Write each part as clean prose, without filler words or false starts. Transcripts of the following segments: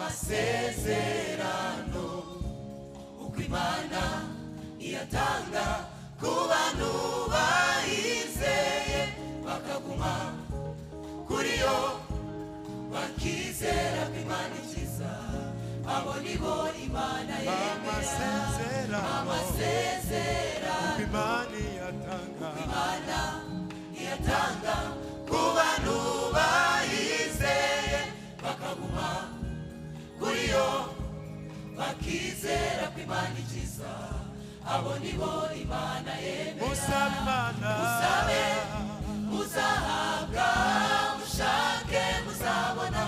amasezerano uko Imana iyatanga ku bantu bayizeye bakaguma kuri yo bakizera ko Imana ikiza abo nibo Imana yemera amasezerano uko Imana iyatanga ku bantu bayizeye bakaguma kuri yo bakizera ko Imana ikiza abo nibo Imana yemera musabe muzahabwa mushake muzabona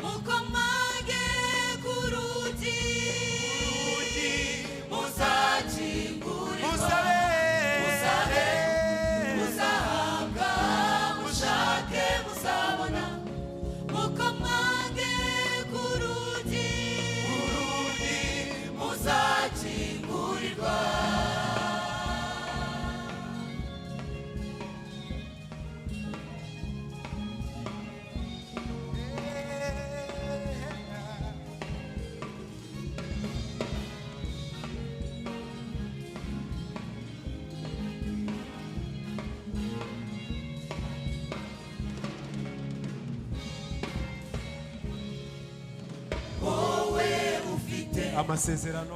mukomage ku rugi muzakingurirwa musabe muzahabwa mushake muzabona mukomage ku rugi muzakingurirwa amasezerano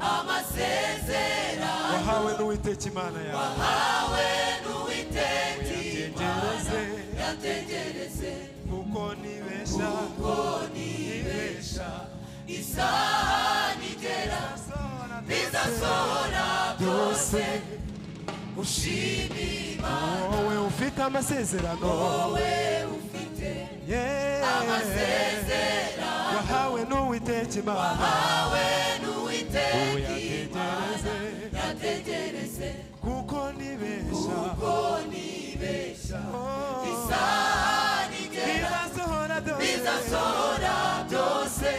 wahawe n'Uwiteka Imana yawe yategereze kuko nibesha isaha nigera bizasohora byose ushima Imana wowe ufite amasezerano wahawe n'Uwiteka Imana yategereze kuko nibesha isaha nigera bizasohora byose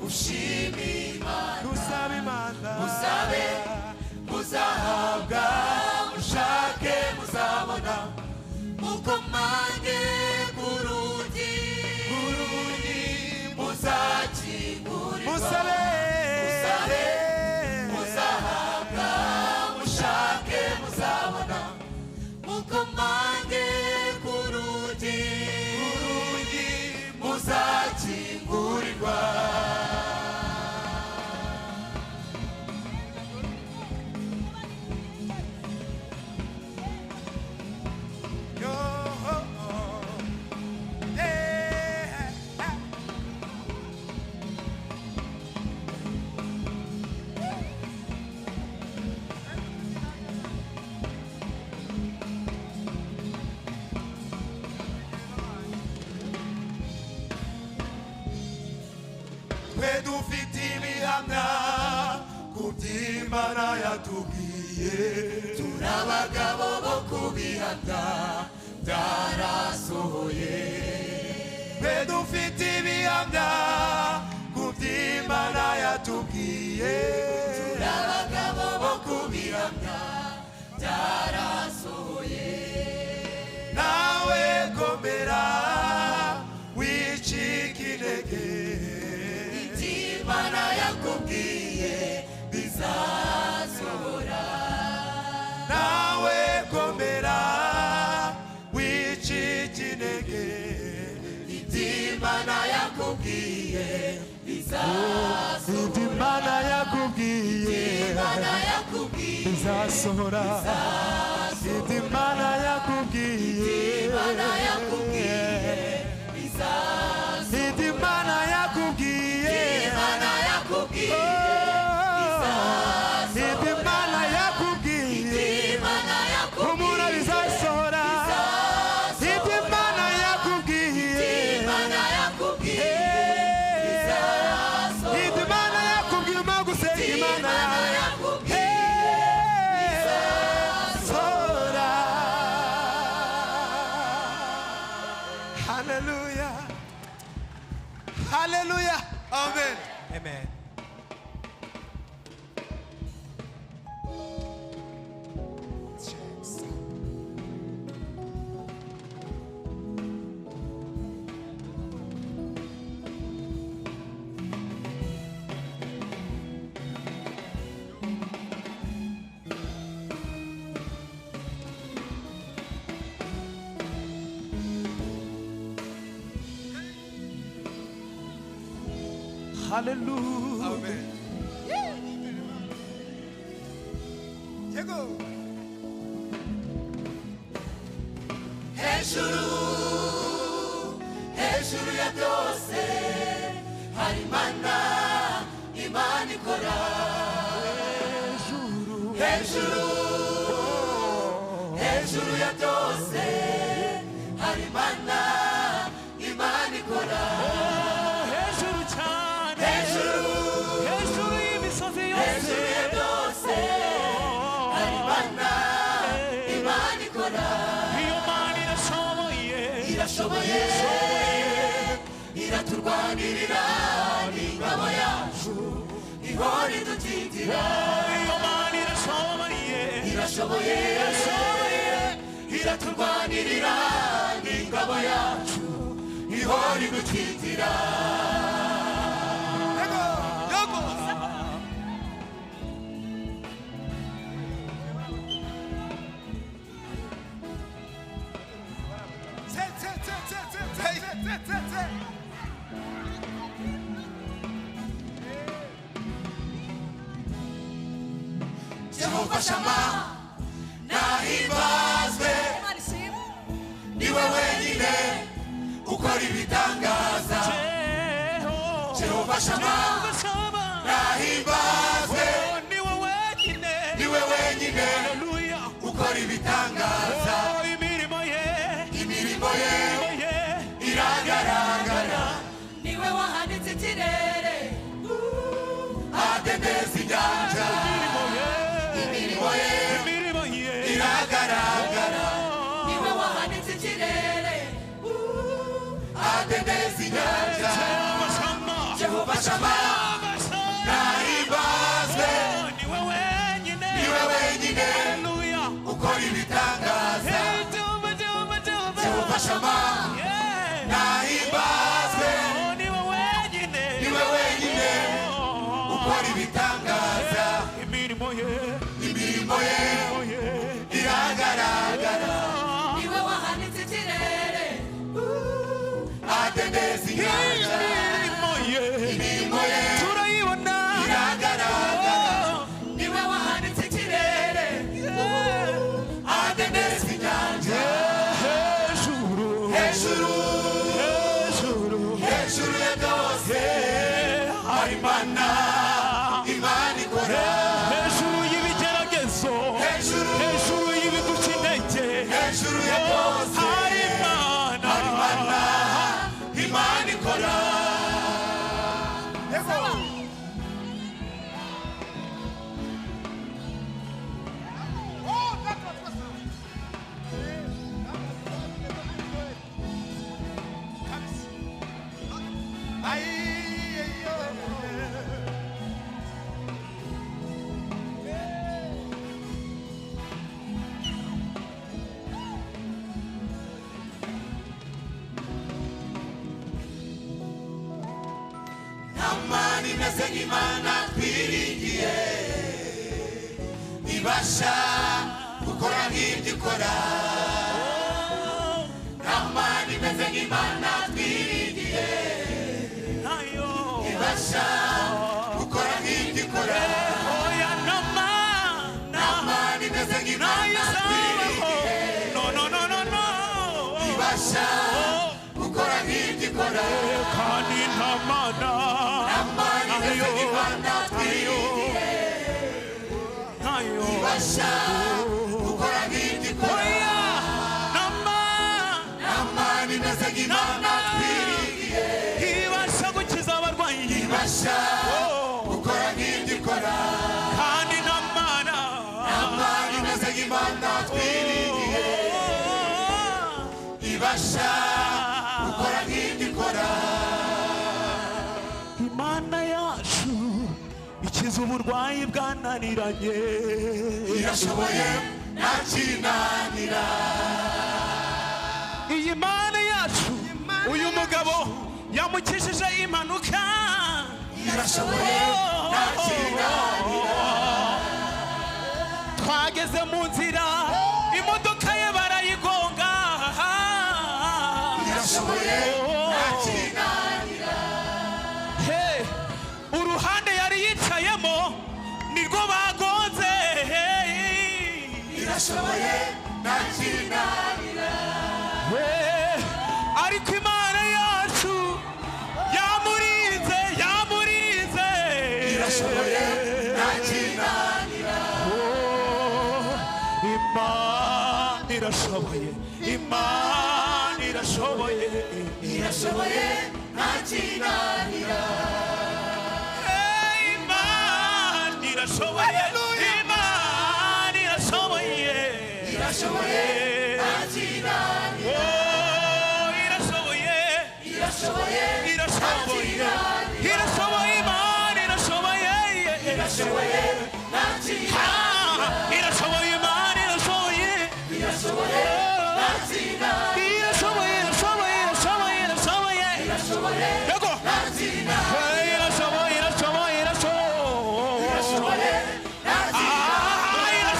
ushima Imana musabe muzahabwa mushake muzabona mukomange ku rugi muzakingurirwa musabe muzahabwa mushake muzabona mukomange ku rugi muzakingurirwa dufite ibihamya ku by'Imana yatubwiye turi abagabo bo kubihamya byarasohoye dufite ibihamya ku by'Imana yatubwiye turi abagabo bo kubihamya byarasohoye nawe komera wicika intege Imana yakubwiye bizasohora nawe komera wicika intege Imana yakubwiye bizasohora Imana yakubwiye bizasohora Imana yakubwiye Imana yakubwiye bizasohora Imana yakubwiye Imana yakubwiye Imana yakubwiye umura bizasohora Imana yakubwiye Imana yakubwiye Imana yakubwiye umagusenga Imana yakubwiye bizasohora Hallelujah Hallelujah Amen Amen Hallelujah. Amen. Yego. Hejuru ya byose hari Imana ikora. Hejuru ya byose hari Imana ikora. Hejuru cyane, hejuru y'imisozi yose, Hejuru ya byose hari Imana ikora. iyo Mana irashoboye, iraturwanirira n'ingabo yacu ihora idutitira. iyo Mana irashoboye, iraturwanirira n'ingabo yacu ihora idutitira. Jehova Shama nahimbazwe, niwe wenyine ukora ibitangaza. Jehova Shama nahimbazwe, niwe wenyine ukora ibitangaza. Imirimo ye iragaragara, niwe wahanitse ikirere adendeza inyanja. Imirimo ye iragaragara, niwe wahanitse ikirere adendeza inyanja. Jehova Shama nahimbazwe, niwe wenyine ukora ibitangaza. Jehova Shama nahimbazwe, niwe wenyine ukora ibitangaza. Imirimo ye iragaragara, niwe wahanitse ikirere adendeza inyanja. Imirimo ye turayibona, iragaragara, niwe wahanitse ikirere adendeza inyanja. Hejuru ya byose hari Imana ikora. hejuru y'ibigeragezo, hejuru y'ibiduca intege, Hejuru ya byose hari Imana ikora. Imana imeze nk'Imana twiringiye, ibasha gukora nk'ibyo ikora. Imana imeze nk'Imana twiringiye, ibasha gukora nk'ibyo ikora. Imana imeze nk'Imana twiringiye, ibasha gukora nk'ibyo ikora. kandi nta Mana Imana imeze nk'Imana twiringiye, ibasha gukora nk'ibyo ikora. Imana imeze nk'Imana twiringiye, ibasha gukiza abarwayi, ibasha gukora nk'ibyo ikora. kandi nta Mana Imana imeze nk'Imana twiringiye, ibasha gukora nk'ibyo ikora. Imana yacu ikiza uburwayi bwananiranye, Irashoboye nta kinanira. iyi Mana yacu uyu mugabo yamukishije impanuka, Irashoboye nta kinanira. twageze mu nzira imodoka ye barayigonga, Irashoboye nta kinanira. irashoboye nta kinanira ariko imana yacu yamurinze irashoboye nta kinanira imana irashoboye irashoboye nta kinanira imana irashoboye irashoboye nta kinanira irashoboye irashoboye imana irashoboye irashoboye nta kinanira irashoboye imana irashoboye irashoboye nta kinanira irashoboye irashoboye yego nta kinanira irashoboye irashoboye nta kinanira irashoboye nta kinanira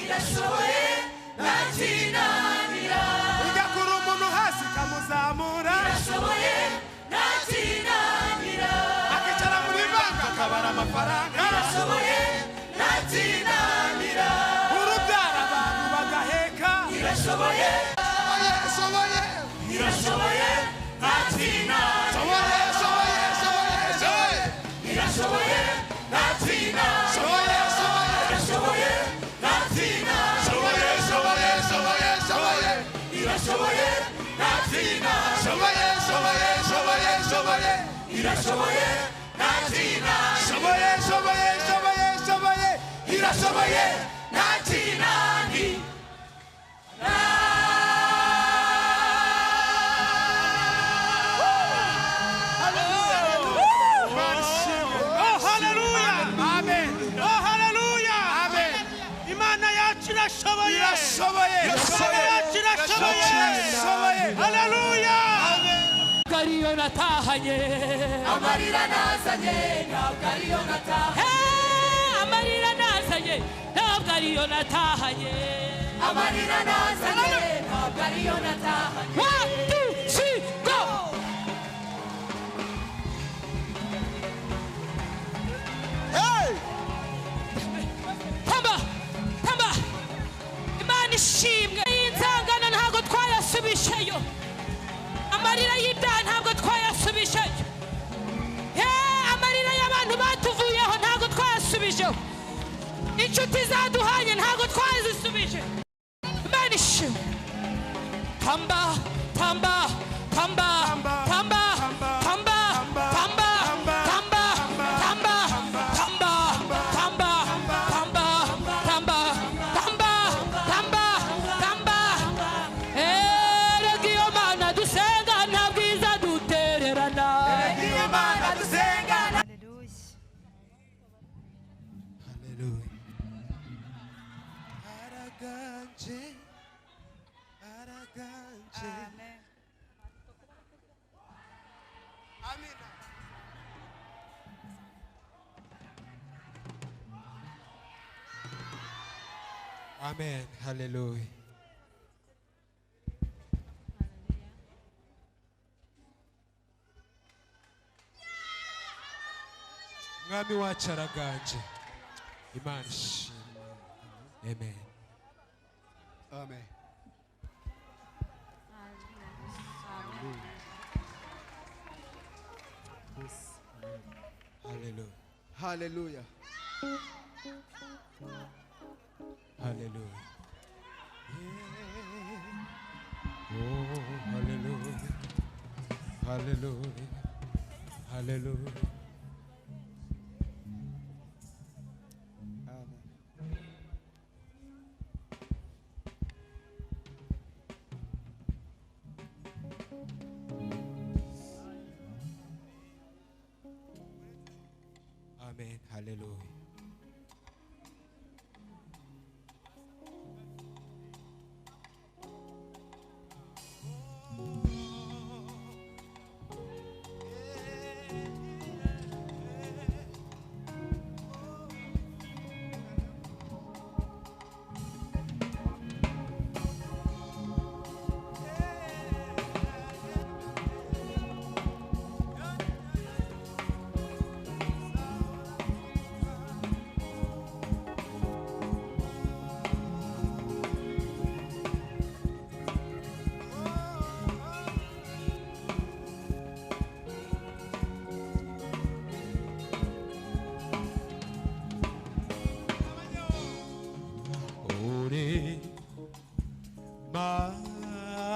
irashoboye nta kinanira igakura umuntu hasi ikamuzamura irashoboye nta kinanira akicara muri banki akabara amafaranga irashoboye nta kinanira urubyara abantu bagaheka irashoboye irashoboye nta kinanira irashoboye nta kinanira irashoboye nta kinanira irashoboye nta kinanira irashoboye nta kinanira irashoboye nta kinanira ariyo natahanye amarira nazanye ntabwo ariyo natahanye amarira nazanye ntabwo ariyo natahanye amarira nazanye ntabwo ariyo natahanye 1 2 3 go tamba imana ishimwe y'inzangano ntabwo twayasubisheyo amarira y'ibyaha ntabwo twayasubisheyo amarira y'abantu batuvuyeho ntabwo twayasubijeho inshuti zaduhanye ntabwo twazisubije imana ishimwe tamba tamba tamba tamba tamba tamba tamba tamba tamba tamba tamba tamba tamba tamba tamba regiyo mana dusenga nta bwiza dutererana iyo mana dusenga Amen. Hallelujah. Mwami wacu araganje. Imana ishimwe. Amen. Amen. Hallelujah. Hallelujah. Oh, hallelujah. Hallelujah. Hallelujah. Amen. Amen. Hallelujah. 우리 만나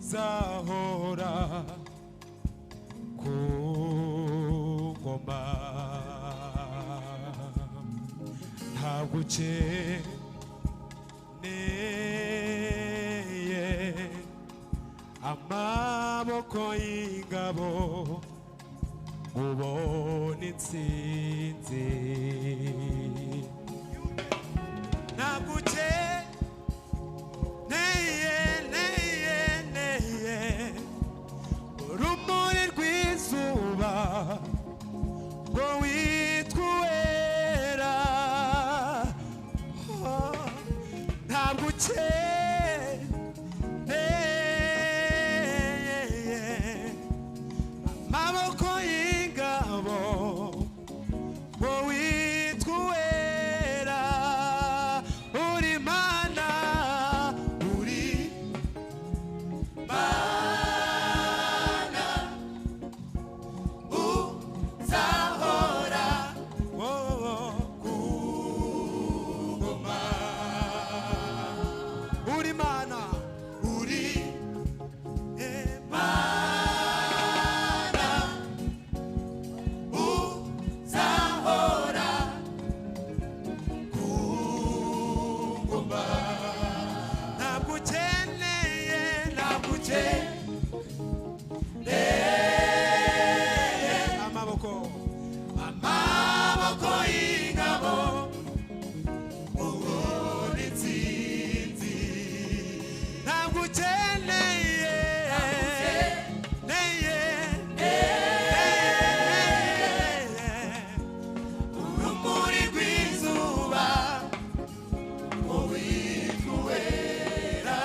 우사호라 고고마 하구치 네예 아마모코인가보 무본인신지 나구체 네예 rumuri rw'izuba ngo witwera ntabwo ukeneye amaboko y'ingabo ngo witwera uri mana uri mana uzahora ku ngoma uri mana uri mana uzahora ku ngoma ntabwo ukeneye amaboko y'ingabo ubundi nsinzi ntabwo ukeneye urumuri rw'izuba ngo witwera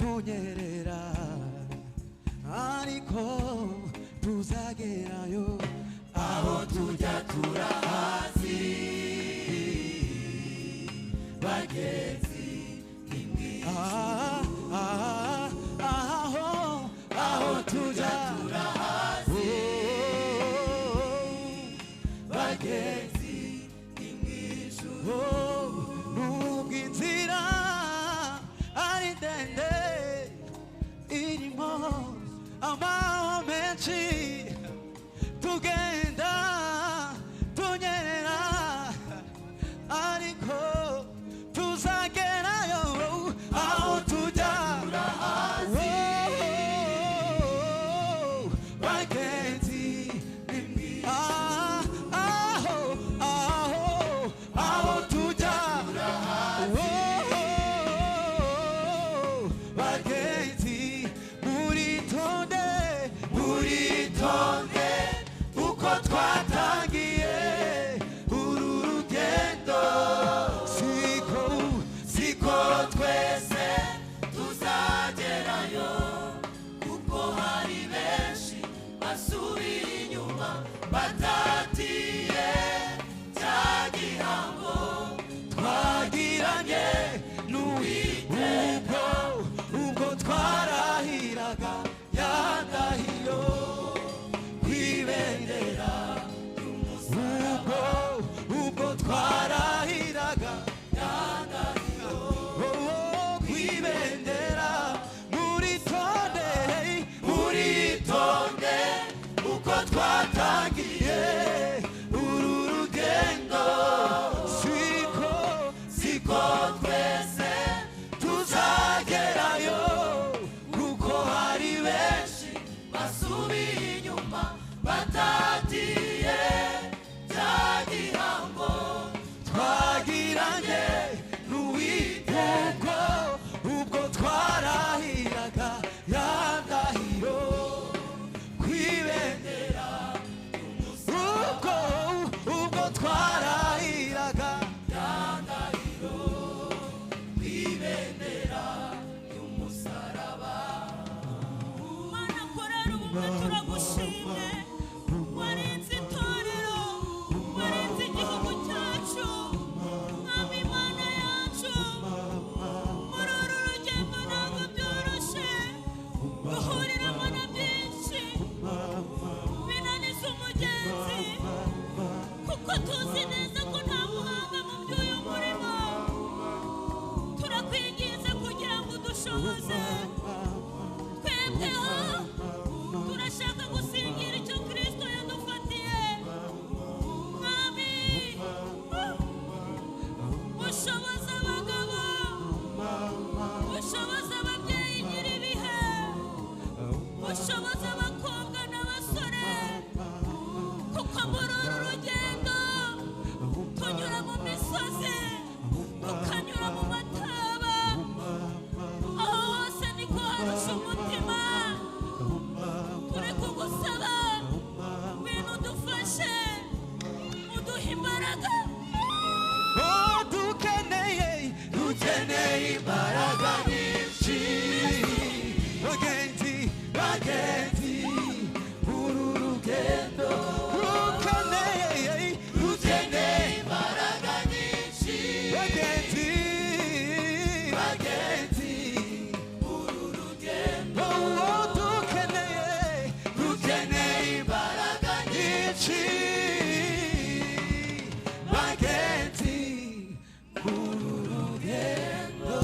tunyerera ariko tuzagerayo aho tujya turahazi bagenzi aho tujya turahazi bagenzi imwijuru nubwo inzira ari ndende irimo amahwa menshi tugenda tunyerera ariko tuzagerayo aho tujya bagenzi aho tujya bagenzi muritonde uko twatangiye uru rugendo siko twese tuzagerayo kuko hari benshi basubira inyuma batatiye cya gihango twagiranye n'uwiteka ubwo twarahiraga ya ndahiro kwibendera ubwo twarahiraga ya ndahiro kwibendera muritonde uko twatangiye uru rugendo siko twese tuzagerayo kuko hari benshi basubiye inyuma batatiye cya gihango twagiranye n'uwiteka ubwo twarahiraga ya ndahiro kwibendera ubwo twarahiraga ya ndahiro kwibendera y'umusaraba. Mana korera ubumwe turagushimye warinze itorero warinze igihugu cyacu mwami Imana yacu muri uru rugendo ntabwo byoroshye duhuriramo na byinshi binaniza umugenzi kuko tuzi neza ko nta buhanga mu by'uyu murimo turakwinginze kugira ngo udushoboze twebweho turashaka gusingira icyo Kristo yadufatiye mwami ushoboza abagabo ushoboza ababyeyi nyir'ibihe ushoboza abakobwa n'abasore kuko muri uru rugendo tunyura mu misozi tukanyura mu mataba aho hose niko harusha umutima turi kugusaba ngwino udufashe uduhe imbaraga dukeneye imbaraga nyinshi bagenzi uru rugendo rukeneye imbaraga nyinshi bagenzi uru rugendo dukeneye imbaraga nyinshi bagenzi uru rugendo.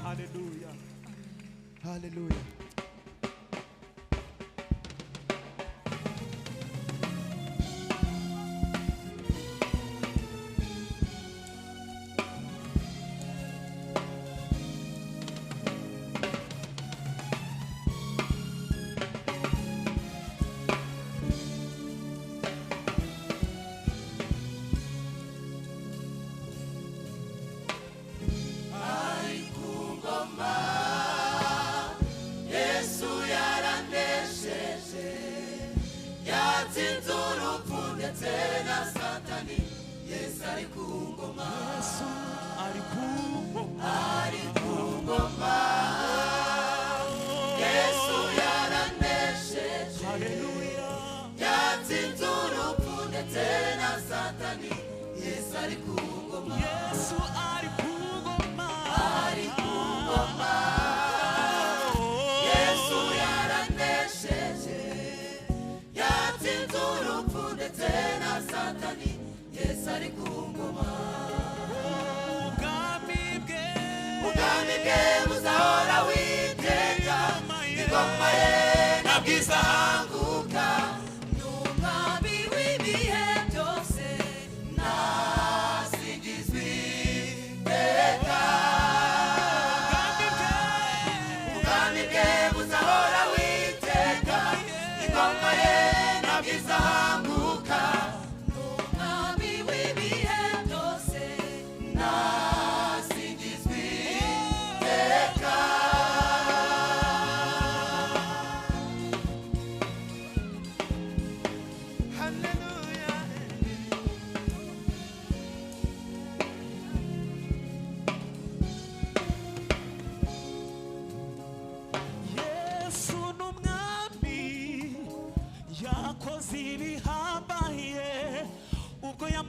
Hallelujah. Hallelujah. Ay, ku ngoma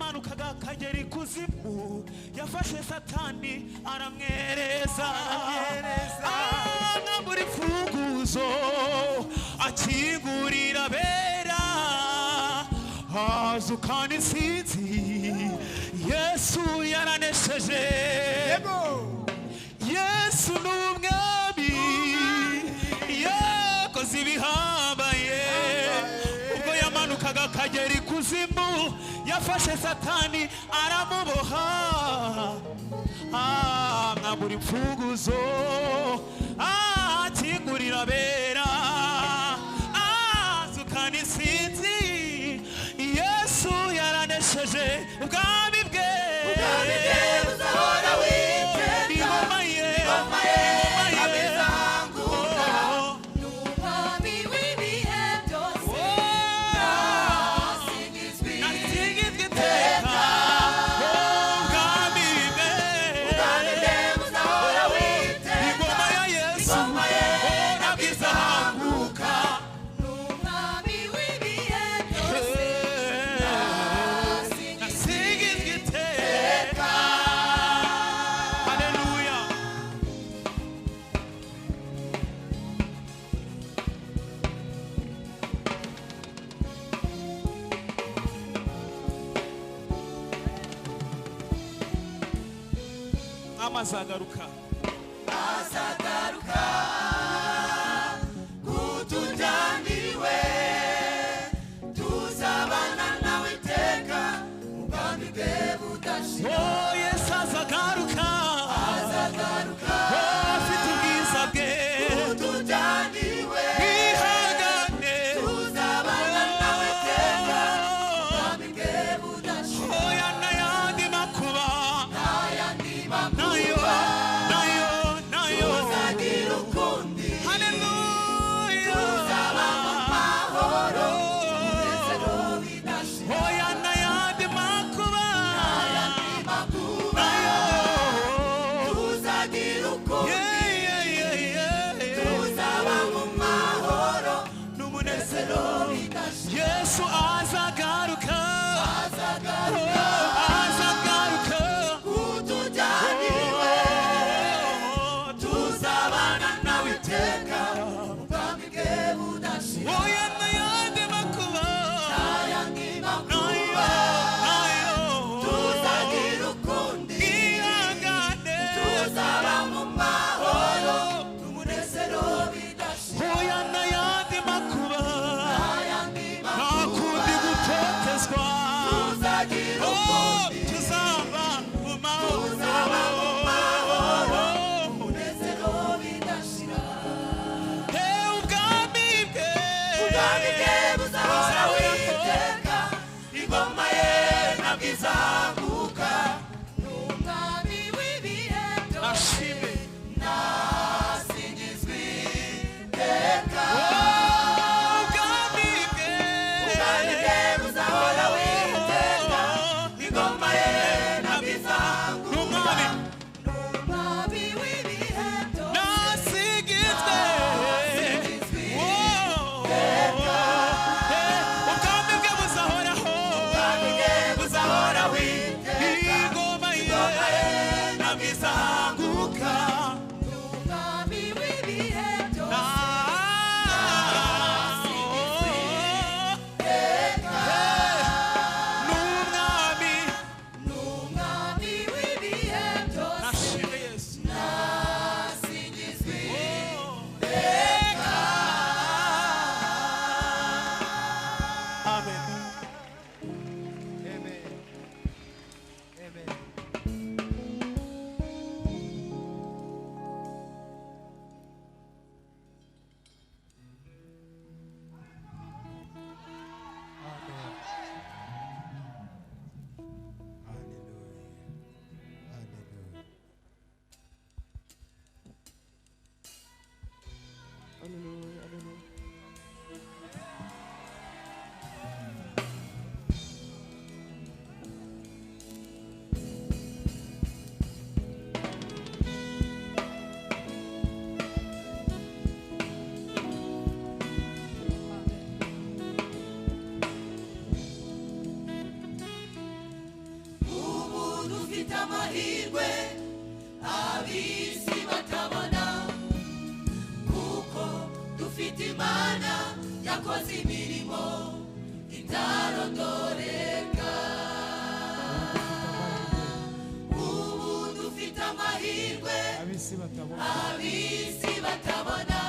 yamanukaga akagera ikuzimu yafashe satani aramwereza amwambura imfunguzo akingurira abera hazukana intsinzi Yesu yaranesheje Yesu ni umwami yakoze ibihambaye ubwo yamanukaga akagera ikuzimu yafashe satani aramuboha amwambura imfunguzo akingurira abera azukana intsinzi Yesu yaranesheje ubwami bwe buzahora witeka ingoma ye abizanguka n'umwami w'ibihe byose nasingizwe iteka ubwami bwe buzahora witeka ingoma ya Yesu abizanguka n'umwami w'ibihe byose nasingizwe iteka haleluya amazagaruka azagaruka kutujyaniriwe tuzabana nawe iteka ubwami bwe budashira oh Yesu azagaruka azagaruka afite ubwiza bwe kutujyaniriwe ihangane tuzabana nawe iteka ubwami bwe budashira oya n'ayandi makuba n'ayandi nayo makuba nayo tuzagira urukundo amahirwe abisi batabona kuko dufite Imana yakoze imirimo itarondoreka ubu dufite amahirwe abisi batabona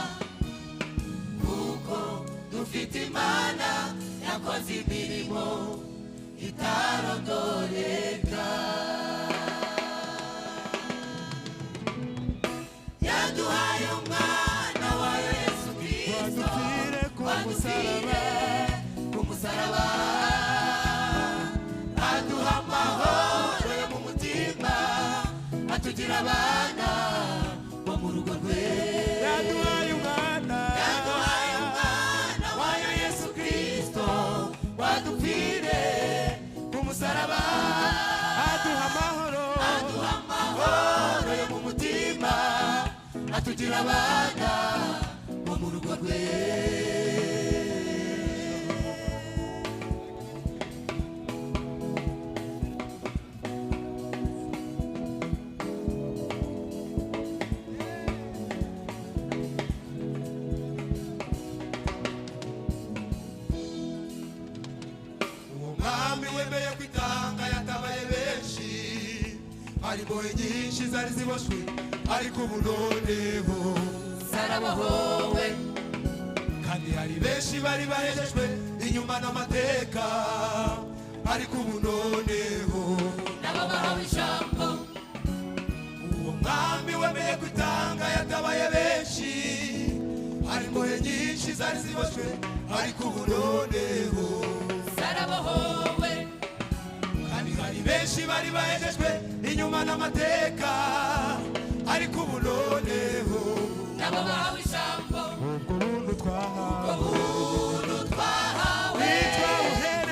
kuko dufite Imana yakoze imirimo itarondoreka yaduhaye umwana wa Yesu Kristo wadupfire ku musaraba aduha amahoro yo mu mutima atugira abana bo mu rugo rwe yaduhaye umwana wa Yesu Kristo wadupfire ku musaraba aduha amahoro yo mu mutima atugira abana bo mu rugo rwe wemeye kwitanga yatabaye benshi hari imbohe nyinshi zari ziboshwe ariko ubu noneho zarabohowe kandi hari benshi bari bahejejwe inyuma n'amateka ariko ubu noneho nabo bahawe ijambo uwo mwami wemeye kwitanga yatabaye benshi hari imbohe nyinshi zari ziboshwe ariko ubu noneho zarabohowe kandi hari benshi bari bahejejwe inyuma n'amateka ariko ubu noneho nabo bahawe ijambo ubwo buntu twahawe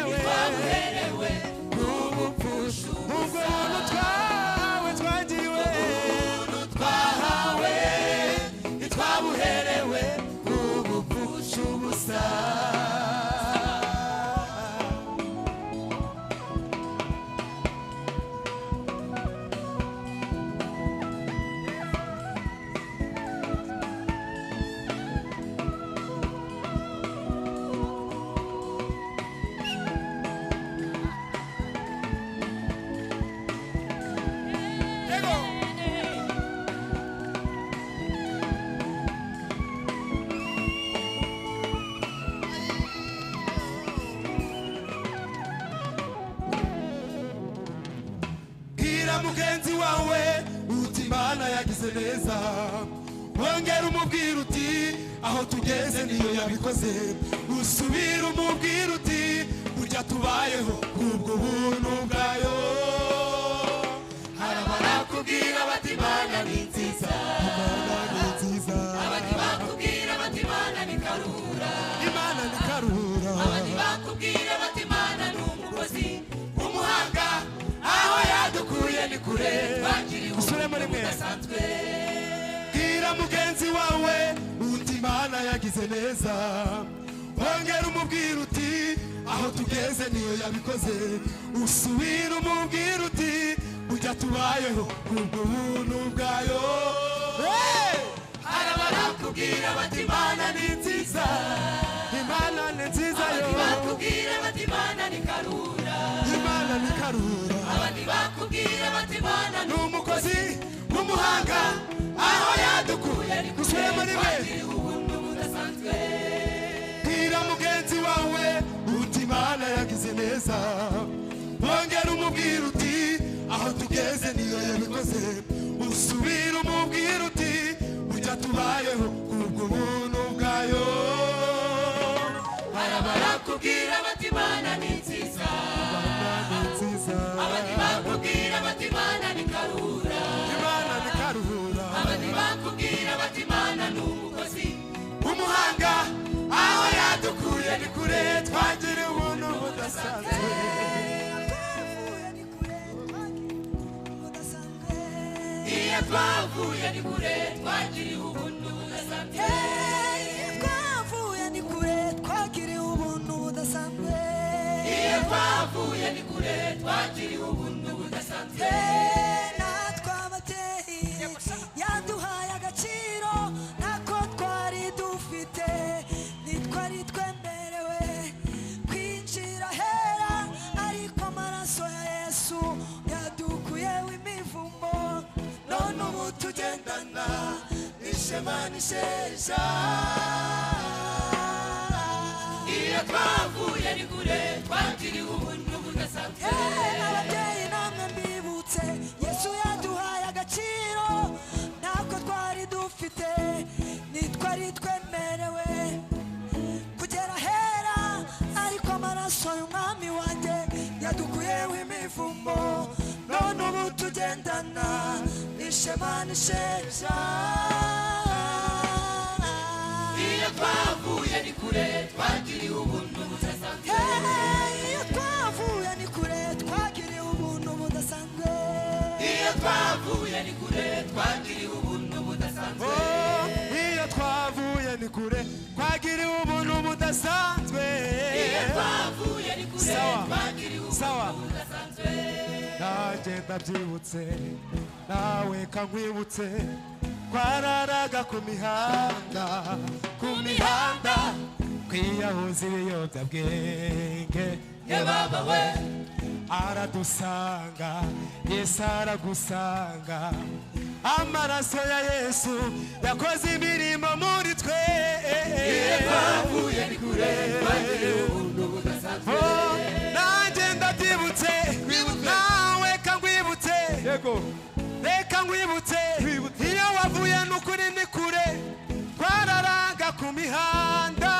ntitwabuherewe n'ubupfusha ubwo buntu twahawe twagiriwe ubuntu twahawe ntitwabuherewe n'ubupfusha ubusa mugenzi wawe uti Imana yagize neza wongera umubwira uti aho tugeze niyo yabikoze usubira umubwira uti burya tubayeho kubwo buntu bwayo harabakubwira bati Imana ni nziza abandi bakubwira bati Imana ni karura abandi bakubwira bati Imana ni umukozi w'umuhanga aho yadukuye ni kure twagiriwe udasanzwe bwira mugenzi wawe uti Imana yagize neza wongera umubwira uti aho tugeze niyo yabikoze usubira umubwira uti burya tubayeho kubwo buntu bwayo harabakubwira bati Imana ni nziza yo bakubwira bati Imana ni karura abandi bakubwira bati Imana ni umukozi w'umuhanga aho yadukuye ni kure twagiriwe ubuntu budasanzwe bwira mugenzi wawe uti Imana yagize neza wongera umubwira uti aho tugeze niyo yabikoze usubira umubwira uti burya tubayeho kubwo buntu bwayo harabakubwira bati Imana ni nziza abandi bakubwira bati Imana ni karura abandi bakubwira bati Imana ni umukozi w'umuhanga aho yadukuye ni kure twagiriwe ubuntu budasanzwe iyo twavuye ni kure twagiriwe ubuntu budasanzwe iyo twavuye ni kure twagiriwe ubuntu budasanzwe natwe tugendana ishema n'isheja iyo twavuye ni kure twagiriwe ubuntu budasanzwe ababyeyi namwe mbibutse Yesu yaduhaye agaciro ntabwo twari dufite nitwari twemerewe kugera hera ariko amaraso y'umwami wanjye yadukuyeho imivumo none ubu tugendana ishema n'isheja iyo twavuye ni kure twagiriwe ubuntu budasanzwe iyo twavuye ni kure twagiriwe ubuntu budasanzwe iyo twavuye ni kure twagiriwe ubuntu budasanzwe iyo twavuye ni kure twagiriwe ubuntu budasanzwe iyo twavuye ni kure twagiriwe ubuntu budasanzwe nanjye ndabyibutse nawe kankwibutse twararaga ku mihanda twiyahuza ibiyobyabwenge ye baba we aradusanga Yesu aragusanga amaraso ya Yesu yakoze imirimo muri twe iyo twavuye ni kure twagiriwe ubuntu budasanzwe nanjye ndabyibutse nawe kankwibutse reka nkwibutse iyo wavuye n'ukuri ni kure twararaga ku mihanda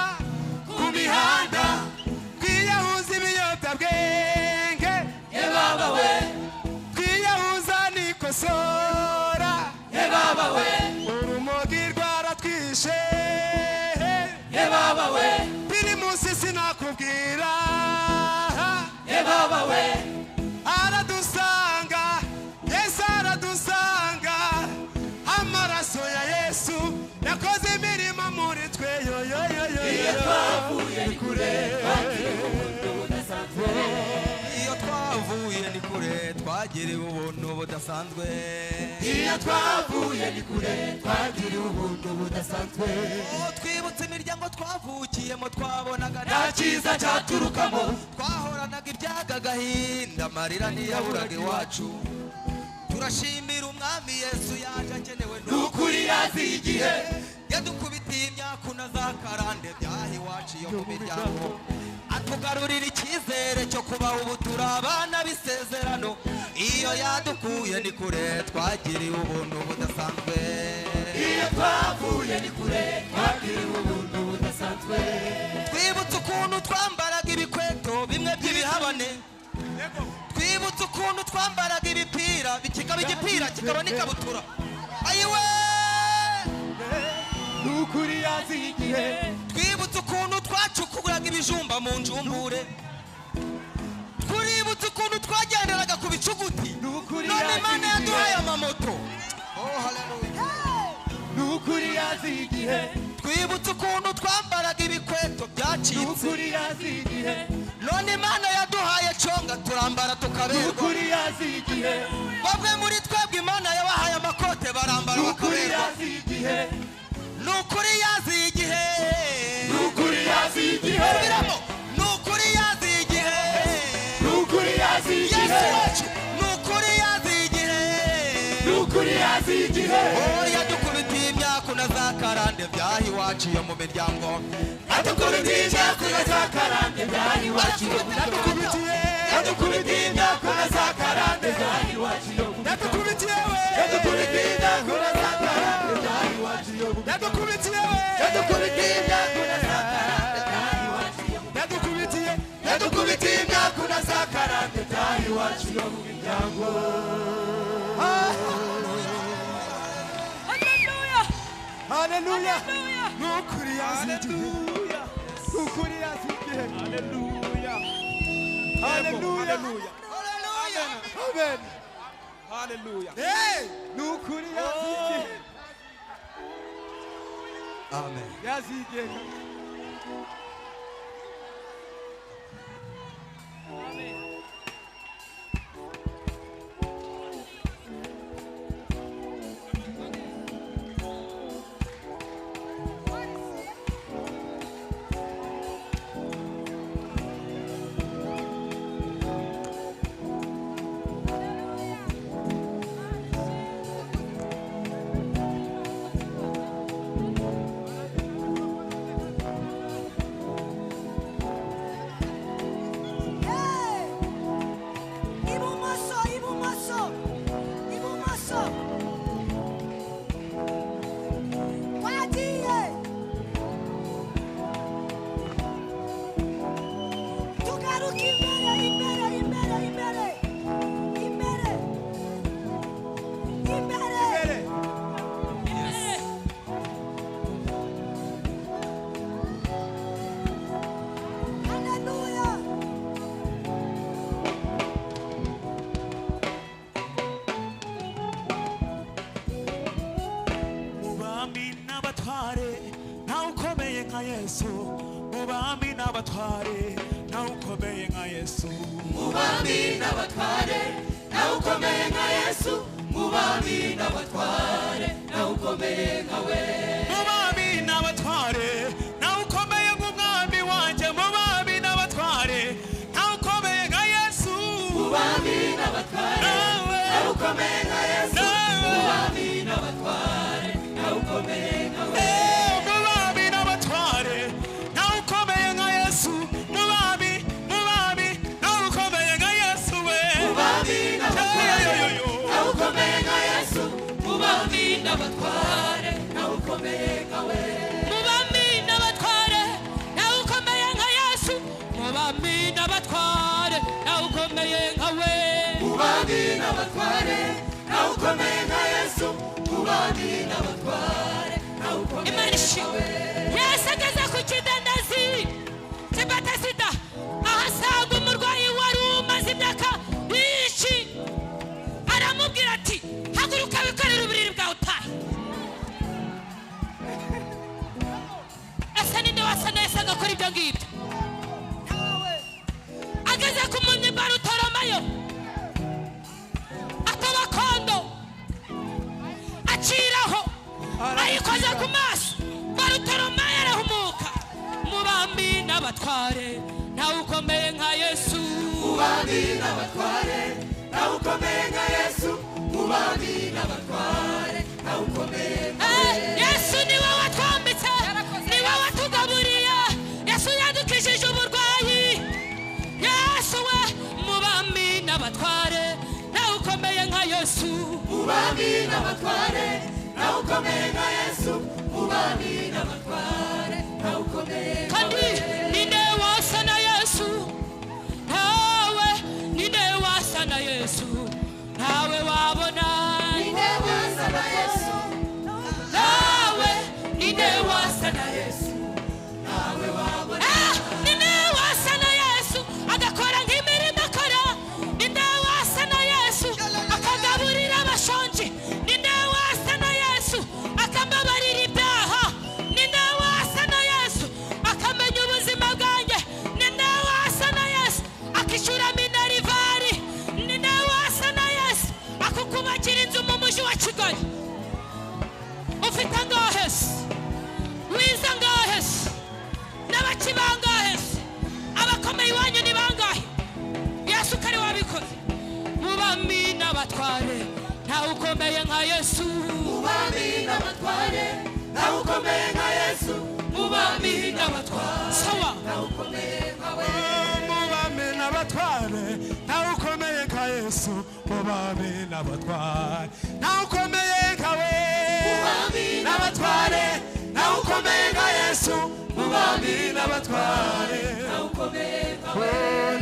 twiyahuza ibiyobyabwenge ye baba we twiyahuza n'ikosora ye baba we urumogi rwaratwishe ye baba we biri munsi sinakubwira ye baba we aradusanga Yesu aradusanga amaraso ya Yesu yakoze imirimo muri twe yo iyo twavuye ni kure twagiriwe ubuntu budasanzwe iyo twavuye ni kure twagiriwe ubuntu budasanzwe iyo twavuye ni kure twagiriwe ubuntu budasanzwe twibutse imiryango twavukiyemo twabonaga nta cyiza cyaturukamo twahoranaga ibyaga agahinda amarira ntiyaburaga iwacu turashimira umwami Yesu yaje akenewe n'ukuri yaziye igihe yadukubitiye imyaku na za karande byaha iwacu yo mu miryango atugarurira icyizere cyo kubaho ubu turi abana b'isezerano iyo yadukuye ni kure twagiriwe ubuntu budasanzwe iyo twavuye ni kure twagiriwe ubuntu budasanzwe twibutse ukuntu twambaraga ibikweto bimwe by'ibihabane twibutse ukuntu twambaraga ibipira kikaba igipira kikaba n'ikabutura ayiwe n'ukuri yaziye igihe twibutse ukuntu twacukuraga ibijumba mu njumbure twibutse ukuntu twagenderaga ku bicuguti none Imana yaduhaye amamoto n'ukuri yaziye igihe twibutse ukuntu twambaraga ibikweto byacitse n'ukuri yaziye igihe none Imana yaduhaye conga turambara tukaberwa n'ukuri yaziye igihe bamwe muri twebwe Imana yabahaye amakote barambara n'ukuri bakaberwa yaziye igihe n'ukuri yaziye igihe n'ukuri yaziye igihe subiramo n'ukuri yaziye igihe n'ukuri yaziye Yesu igihe wacu n'ukuri yaziye igihe n'ukuri yaziye igihe yadukubitiye imyaku na za karande byaha iwacu yo mu miryango yadukubitiye imyaku na za karande byaha iwacu yo mu miryango yadukubitiye imyaku na za karande byaha iwacu yo mu miryango yadukubitiye we yadukubitiye imyaku na za karande byaha iwacu yo mu miryango yadukubitiye we yadukubitiye imyaku na za karande byaha iwacu yo mu miryango yadukubitiye imyaku na za karande byaha iwacu yo mu miryango haleluya n'ukuri yaziye igihe n'ukuri yaziye igihe haleluya haleluya amen haleluya n'ukuri yaziye igihe amen yaziye igihe Yesu mubami n'abatware nawe ukomeye nka Yesu mubami n'abatware nawe ukomeye nka Yesu mubami n'abatware nawe ukomeye nka we mubami n'abatware nawe ukomeye nk'umwami wanjye mubami n'abatware nawe ukomeye nka Yesu mubami n'abatware nawe ukomeye nka Yesu mubami n'abatware nawe ukomeye nka we n'abatware nawe ukomeye nka we mubami n'abatware nawe ukomeye nka Yesu mubami n'abatware nawe ukomeye nka we mubami n'abatware nawe ukomeye nka Yesu mubami n'abatware nawe ukomeye nka we Yesu ageze ku kidendezi cy'Ibetesida ahasanga umurwayi wari umaze imyaka myinshi aramubwira ati haguruka wikorere uburiri bwawe utahe ese ninde wasa neza agakora ibyo ngibyo ageze ku mpumyi Barutolomayo ataba kondo aciraho ayikoza ku maso Barutolomayo arahumuka mubami n'abatware nawe ukomeye nka Yesu mubami n'abatware nawe ukomeye nka Yesu mubami n'abatware nawe ukomeye nka Yesu niwe watwambitse niwe watugaburiye Yesu yadukijije uburwayi Yesu we mubami n'abatware nawe ukomeye nka Yesu mubami n'abatware nawe ukomeye nka Yesu mubami n'abatware nawe ukomeye nka kandi ninde wasa na Yesu nawe ninde wasa na Yesu nawe wabona ninde wasa na Yesu nawe ninde wasa na Yesu nawe wabona ninde wasa na Yesu agakora nk'imirimo akora ninde wasa na Yesu akagaburira abashonji ninde wasa na Yesu akambabarira ibyaha ninde wasa na Yesu akamenya ubuzima bwanjye ninde wasa na Yesu akishyura minerivari ninde wasa na Yesu akukubakira inzu mu mujyi wa Kigali ufite angahe se wize angahe se n'abaki bangahe se abakomeye iwanyu ni bangahe Yesu kari wabikoze mubami n'abatware nawe ukomeye nka Yesu mubami n'abatware nawe ukomeye nka Yesu mubami n'abatware sawa nawe ukomeye nka we mubami n'abatware nawe ukomeye nka Yesu mubami n'abatware nawe ukomeye nka we mubami n'abatware nawe ukomeye nka Yesu mubami n'abatware nawe ukomeye nka we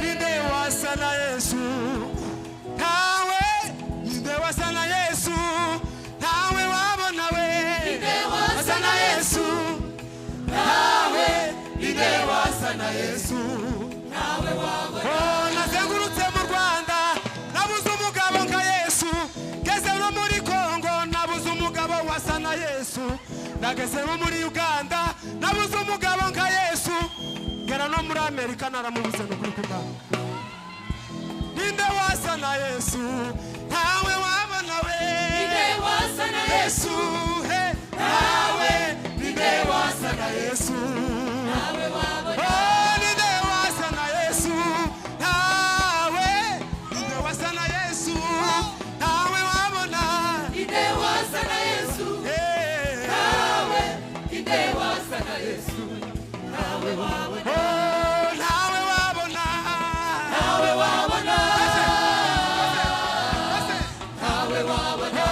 ninde wasa na Yesu nawe ninde wasa na Yesu nawe wabona we ninde wasa na Yesu nawe ninde wasa na Yesu nawe wabona nazengurutse mu Rwanda nabuze umugabo nka Yesu ngeze no muri Kongo nabuze umugabo wasa na Yesu nageze no muri Uganda nabuze umugabo nka Yesu ngera no muri Amerika naramubuze no kuri Kumana ninde wasa na Yesu nawe wabona we ninde wasa na Yesu he nawe ninde wasa na Yesu nawe wabona ninde wasa na Yesu nawe ninde wasa na Yesu nawe wabona ninde wasa na Yesu nawe ninde wasa na Yesu nawe wabona nawe wabona nawe wabona nawe wabona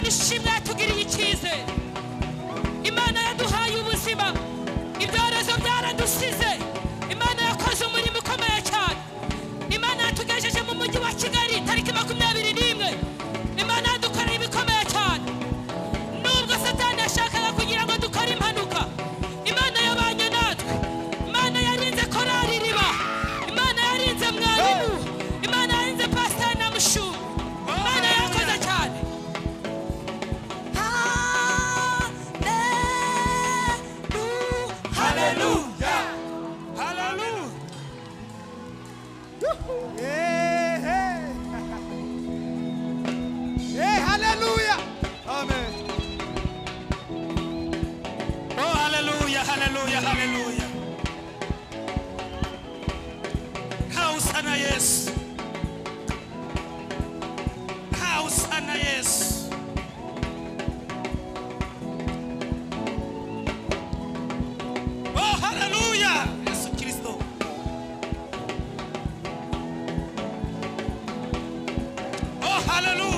dushimwe yatugiriye icyizere. Imana yaduhaye ubuzima, ibyorezo byaradusize. Imana yakoze umurimo ukomeye cyane. Imana yatugejeje mu mujyi wa Kigali tariki 21. Imana yadukoreye ibikomeye cyane. Nubwo Satani yashakaga kugira ngo dukore impanuka, Imana yabanye natwe. Imana yarinze korari riba, Imana yarinze mwarimu, Imana yarinze pastor na mushu. Imana yakoze cyane. Hallelujah. Hallelujah. Hallelujah. Amen. Oh, hallelujah, hallelujah, hallelujah. Kausana Yesu. Kausana Yesu. Oh, hallelujah. Yesu Kristo. Oh, hallelujah.